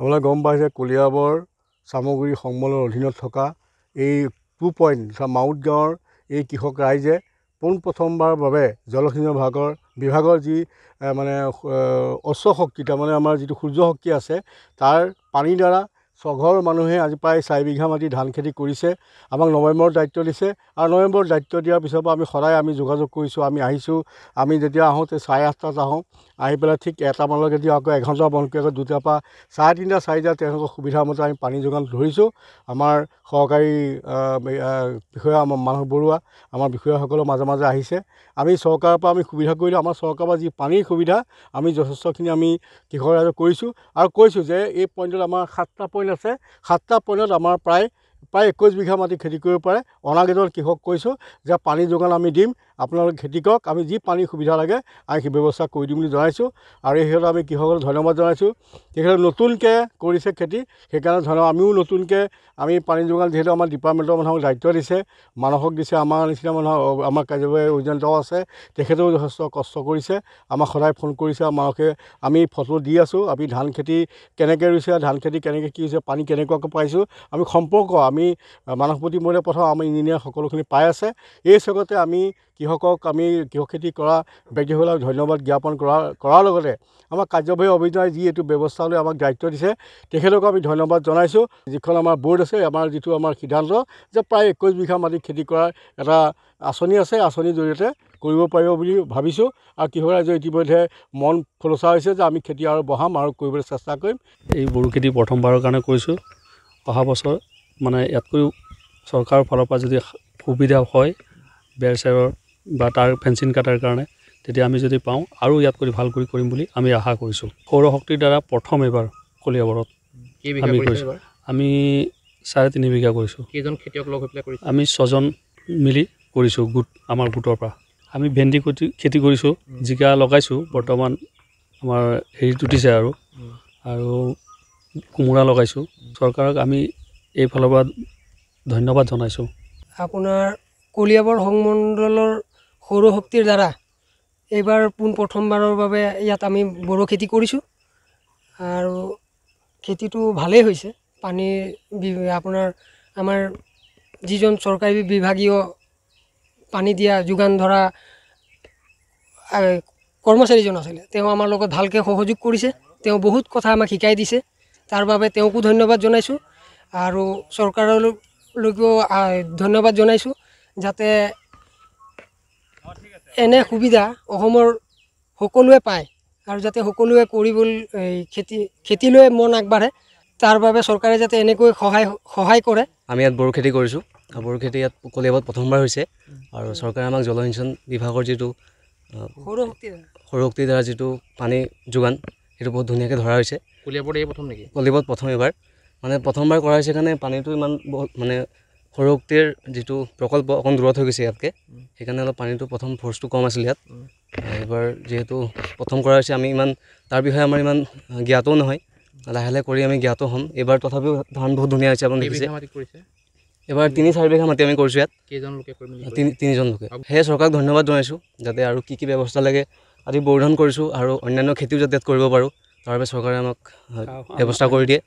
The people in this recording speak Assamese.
আপোনালোকে গম পাইছে কলিয়াবৰ চামগুৰি সংমলৰ অধীনত থকা এই 2 পইণ্ট মাউত গাঁৱৰ এই কৃষক ৰাইজে পোনপ্ৰথমবাৰৰ বাবে জলসিঞ্চন বিভাগৰ যি মানে অশ্ব শক্তি তাৰমানে আমাৰ যিটো সূৰ্য শক্তি আছে তাৰ পানীৰ দ্বাৰা ছঘৰ মানুহে আজি প্ৰায় 4 বিঘা মাটি ধান খেতি কৰিছে। আমাক নৱেম্বৰত দায়িত্ব দিছে আৰু নৱেম্বৰত দায়িত্ব দিয়াৰ পিছৰ পৰা আমি সদায় যোগাযোগ কৰিছোঁ। আমি আহিছোঁ, আমি যেতিয়া আহোঁতে 8:30 আহোঁ, আহি পেলাই ঠিক 1টা মানলৈকে দিওঁ, আকৌ 1 ঘণ্টা বন্ধ কৰি আকৌ 2টাৰ পৰা 3:30 4টা তেওঁলোকৰ সুবিধা মতে আমি পানী যোগান ধৰিছোঁ। আমাৰ সহকাৰী বিষয়া মানস বৰুৱা আমাৰ বিষয়াসকলৰ মাজে মাজে আহিছে। আমি চৰকাৰৰ পৰা সুবিধা কৰিলোঁ। আমাৰ চৰকাৰৰ পৰা যি পানীৰ সুবিধা আমি যথেষ্টখিনি আমি কৃষক ৰাইজক কৰিছোঁ আৰু কৈছোঁ যে এই পইণ্টত আমাৰ 7টা পইণ্ট আছে। 7টা পইণ্টত আমাৰ প্ৰায় 21 বিঘা মাটি খেতি কৰিব পাৰে। অনাগত কৃষক কৈছোঁ যে পানী যোগান আমি দিম, আপোনালোকে খেতি কৰক, আমি যি পানীৰ সুবিধা লাগে আমি সেই ব্যৱস্থা কৰি দিম বুলি জনাইছোঁ। আৰু এই ক্ষেত্ৰত আমি কৃষকক ধন্যবাদ জনাইছোঁ। তেখেতে নতুনকৈ কৰিছে খেতি, সেইকাৰণে আমিও নতুনকৈ আমি পানী যোগান যিহেতু আমাৰ ডিপাৰ্টমেণ্টৰ মানুহক দায়িত্ব দিছে, মানসক দিছে, আমাৰ নিচিনা মানুহ আমাৰ কাৰ্যবাহী অভিযন্তাও আছে, তেখেতেও যথেষ্ট কষ্ট কৰিছে। আমাক সদায় ফোন কৰিছে, মানসে আমি ফটো দি আছোঁ, আমি ধান খেতি কেনেকৈ ৰুইছে, ধান খেতি কেনেকৈ কি হৈছে, পানী কেনেকুৱাকৈ পাইছোঁ, আমি সম্পৰ্ক আমি মানসপতি মৈলে পঠাওঁ, আমাৰ ইঞ্জিনিয়াৰ সকলোখিনি পাই আছে। এই চগতে আমি কৃষকক আমি কৃষক খেতি কৰা ব্যক্তিসকলক ধন্যবাদ জ্ঞাপন কৰাৰ লগতে আমাৰ কাৰ্যবাহী অভিযানে যি এইটো ব্যৱস্থা লৈ আমাক দায়িত্ব দিছে তেখেতকো আমি ধন্যবাদ জনাইছোঁ। যিখন আমাৰ বৰ্ড আছে, আমাৰ যিটো আমাৰ সিদ্ধান্ত যে প্ৰায় 21 বিঘা মাটি খেতি কৰাৰ এটা আঁচনি আছে, আঁচনিৰ জৰিয়তে কৰিব পাৰিব বুলি ভাবিছোঁ। আৰু কৃষক ৰাইজৰ ইতিমধ্যে মন খোলচা হৈছে যে আমি খেতি আৰু বঢ়াম আৰু কৰিবলৈ চেষ্টা কৰিম। এই বড়ো খেতি প্ৰথমবাৰৰ কাৰণে কৰিছোঁ। অহা বছৰ মানে ইয়াতকৈও চৰকাৰৰ ফালৰ পৰা যদি সুবিধা হয় বেৰ চেৰৰ বা তাৰ ফেঞ্চিং কাটাৰ কাৰণে, তেতিয়া আমি যদি পাওঁ আৰু ইয়াত কৰি ভাল কৰি কৰিম বুলি আমি আশা কৰিছোঁ। সৌৰশক্তিৰ দ্বাৰা প্ৰথম এইবাৰ কলিয়াবৰত আমি কৰিছোঁ। আমি 3.5 বিঘা কৰিছোঁ। কেইজন খেতিয়ক লগ হৈ পেলাই কৰিছোঁ? আমি 6জন মিলি কৰিছোঁ আমাৰ গোটৰ পৰা। আমি ভেন্দি খেতি কৰিছোঁ, জিকা লগাইছোঁ, বৰ্তমান আমাৰ হেৰিত উঠিছে আৰু কোমোৰা লগাইছোঁ। চৰকাৰক আমি এইফালৰ পৰা ধন্যবাদ জনাইছোঁ। আপোনাৰ কলিয়াবৰ সংমণ্ডলৰ সৌৰশক্তিৰ দ্বাৰা এইবাৰ পোনপ্ৰথমবাৰৰ বাবে ইয়াত আমি বড়ো খেতি কৰিছোঁ আৰু খেতিটো ভালেই হৈছে। পানীৰ আপোনাৰ আমাৰ যিজন চৰকাৰী বিভাগীয় পানী দিয়া যোগান ধৰা কৰ্মচাৰীজন আছিলে, তেওঁ আমাৰ লগত ভালকৈ সহযোগ কৰিছে। তেওঁ বহুত কথা আমাক শিকাই দিছে, তাৰ বাবে তেওঁকো ধন্যবাদ জনাইছোঁ। আৰু চৰকাৰলৈকেও ধন্যবাদ জনাইছোঁ, যাতে এনে সুবিধা অসমৰ সকলোৱে পায় আৰু যাতে সকলোৱে কৰিবলৈ খেতিলৈ মন আগবাঢ়ে, তাৰ বাবে চৰকাৰে যাতে এনেকৈ সহায় কৰে। আমি ইয়াত বড়ো খেতি কৰিছোঁ। বড়ো খেতি ইয়াত কলিয়াবৰত প্ৰথমবাৰ হৈছে আৰু চৰকাৰে আমাক জলসিঞ্চন বিভাগৰ যিটো সৌৰশক্তিৰ দ্বাৰা যিটো পানী যোগান, সেইটো বহুত ধুনীয়াকৈ ধৰা হৈছে। কলিয়াবৰত এই প্ৰথম নেকি? কলিয়াবৰত প্ৰথম এইবাৰ মানে প্ৰথমবাৰ কৰা হৈছে কাৰণে পানীটো ইমান মানে সৌৰশক্তিৰ যিটো প্ৰকল্প অকণ দূৰত হৈ গৈছে ইয়াতকৈ, সেইকাৰণে অলপ পানীটো প্ৰথম ফ'ৰ্চটো কম আছিল ইয়াত। এইবাৰ যিহেতু প্ৰথম কৰা হৈছে, আমি তাৰ বিষয়ে আমাৰ ইমান জ্ঞাতও নহয়, লাহে লাহে কৰি আমি জ্ঞাত হ'ম। এইবাৰ তথাপিও ধান বহুত ধুনীয়া হৈছে, আপুনি দেখিছে। এইবাৰ 3-4 বিঘা মাটি আমি কৰিছোঁ ইয়াত। কেইজন লোকে কৰিম? 3জন লোকে। সেয়ে চৰকাৰক ধন্যবাদ জনাইছোঁ, যাতে আৰু কি কি ব্যৱস্থা লাগে আদি বৰ্ধন কৰিছোঁ আৰু অন্যান্য খেতিও যাতে ইয়াত কৰিব পাৰোঁ, তাৰ বাবে চৰকাৰে আমাক ব্যৱস্থা কৰি দিয়ে।